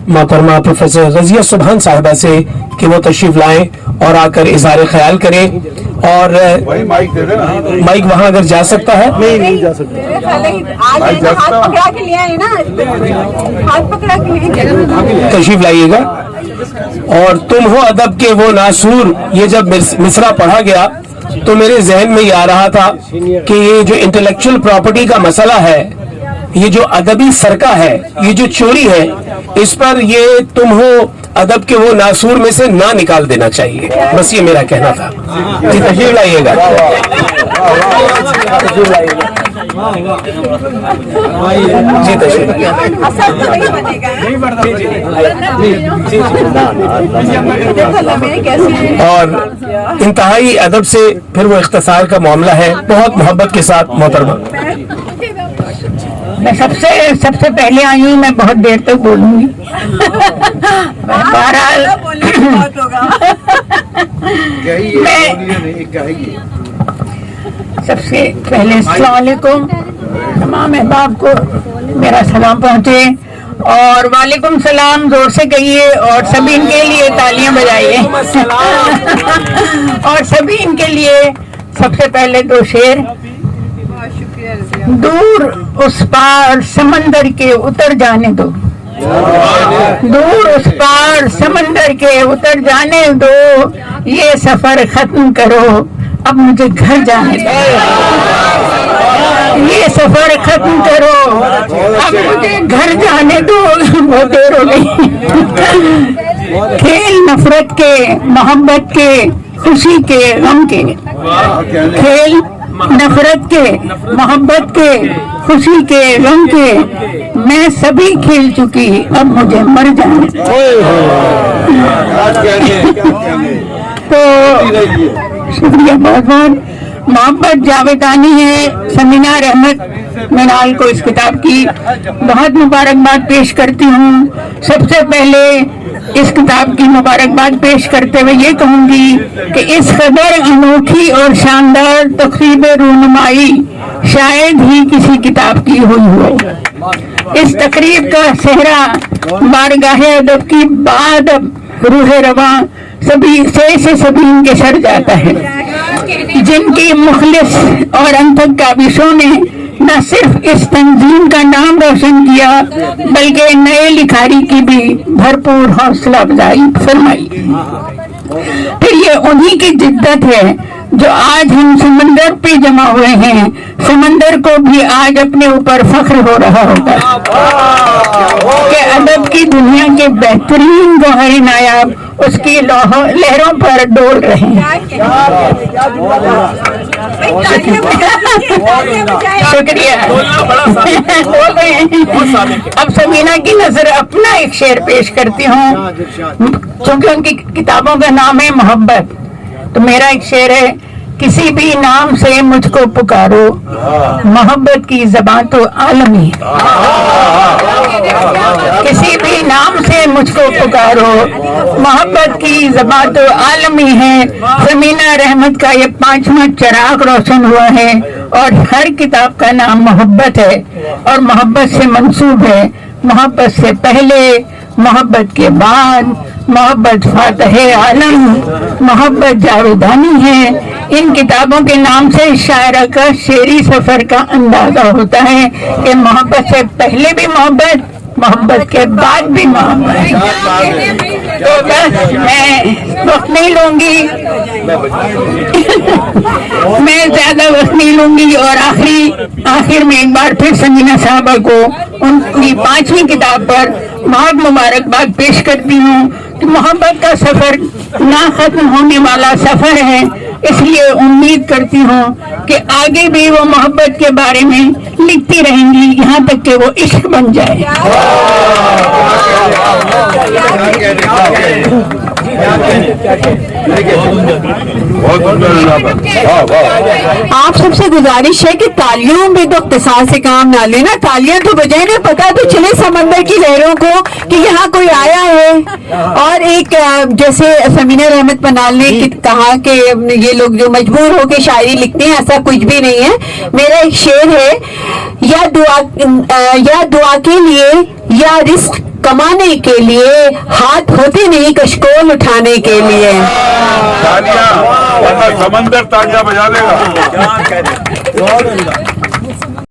मोहतरमा प्रोफेसर रज़िया सुबहान साहिबा से कि वो तशरीफ लाएं और आकर इज़हार ख्याल करें। और माइक वहाँ अगर जा सकता है, नहीं जा सकता। तशरीफ लाइएगा। और तुम हो अदब के वो नासूर, ये जब मिसरा पढ़ा गया तो मेरे जहन में ये आ रहा था कि ये जो इंटेलेक्चुअल प्रॉपर्टी का मसला है, ये जो अदबी सरका है, ये जो चोरी है, इस पर ये तुम हो अदब के वो नासूर में से ना निकाल देना चाहिए। बस ये मेरा कहना था। जी तशरीफ लाइएगा। जी तशरीफ। और इंतहाई अदब से फिर वो इख्तिसार का मामला है, बहुत मोहब्बत के साथ मोहतरमा। मैं सबसे पहले आई हूँ, मैं बहुत देर तक बोलूंगी। बहरहाल सबसे पहले अस्सलाम वालेकुम, तमाम अहबाब को मेरा सलाम पहुँचे और वालेकुम सलाम जोर से कहिए और सभी इनके लिए तालियां बजाइए। और सभी इनके लिए सबसे पहले दो शेर। दूर उस पार समंदर के उतर जाने दो, दूर उस पार समंदर के उतर जाने दो, ये सफर खत्म करो, अब मुझे घर जाने दो। ये सफर खत्म करो, अब मुझे घर जाने दो, बहुत देर हो गई। खेल नफरत के, मोहब्बत के, खुशी के, गम के, खेल नफरत के, मोहब्बत के, खुशी के, गम के, मैं सभी खेल चुकी, अब मुझे मर जाने। तो शुक्रिया बहुत बहुत। मोहब्बत जावेदानी है। समीना रहमत मिनाल को इस किताब की बहुत मुबारकबाद पेश करती हूँ। सबसे पहले इस किताब की मुबारकबाद पेश करते हुए ये कहूँगी कि इस कदर अनोखी और शानदार तक़रीब रूनुमाई शायद ही किसी किताब की हुई हो। इस तकरीब का सेहरा बारगाहे अदब की बाद रूह रवा सभी से सभी इनके सर जाता है, जिनकी मुखलिस और अंतकाबिशों ने न सिर्फ इस तंजीम का नाम रोशन किया बल्कि नए लिखारी की भी भरपूर हौसला अफजाई फरमाई। फिर ये उन्हीं की जिद्दत है जो आज हम समंदर पे जमा हुए हैं। समंदर को भी आज अपने ऊपर फख्र हो रहा होगा कि अदब की दुनिया के बेहतरीन गौहर नायाब उसकी लहरों पर डोल रहे हैं। शुक्रिया। अब समीना की नजर अपना एक शेर पेश करती हूँ, क्योंकि उनकी किताबों का नाम है मोहब्बत। तो मेरा एक शेर है, किसी भी नाम से मुझको पुकारो, मोहब्बत की ज़बान तो आलमी है। किसी भी नाम से मुझको पुकारो, मोहब्बत की ज़बान तो आलमी है। ज़मीना रहमत का ये 5वां चिराग रोशन हुआ है और हर किताब का नाम मोहब्बत है और मोहब्बत से मंसूब है। मोहब्बत से पहले, मोहब्बत के बाद, मोहब्बत फातह आलम, मोहब्बत जावेदानी है। इन किताबों के नाम से शायरा का शेरी सफर का अंदाजा होता है कि मोहब्बत से पहले भी मोहब्बत, मोहब्बत के बाद भी मोहब्बत। तो बस मैं वक्त नहीं लूंगी, मैं ज्यादा वक्त नहीं लूंगी और आखिर में एक बार फिर समीना साहबा को उनकी 5वीं किताब पर बहुत मुबारकबाद पेश करती हूँ कि मोहब्बत का सफर ना खत्म होने वाला सफर है। इसलिए उम्मीद करती हूँ कि आगे भी वो मोहब्बत के बारे में लिखती रहेंगी, यहाँ तक कि वो इश्क बन जाए। आप सबसे गुजारिश है कि तालियों में तो इख्तिसार से काम ना लेना, तालियां तो बजाए ना, पता तो चले समंदर की लहरों को कि यहाँ कोई आया है। और एक जैसे समीना रहमत मनाल ने कहा कि ये लोग जो मजबूर होकर शायरी लिखते हैं, ऐसा कुछ भी नहीं है। मेरा एक शेर है, या दुआ के लिए या रिस्क कमाने के लिए हाथ होते नहीं कशकोल उठाने के लिए। तालियां, वरना समंदर तालियां बजा देगा।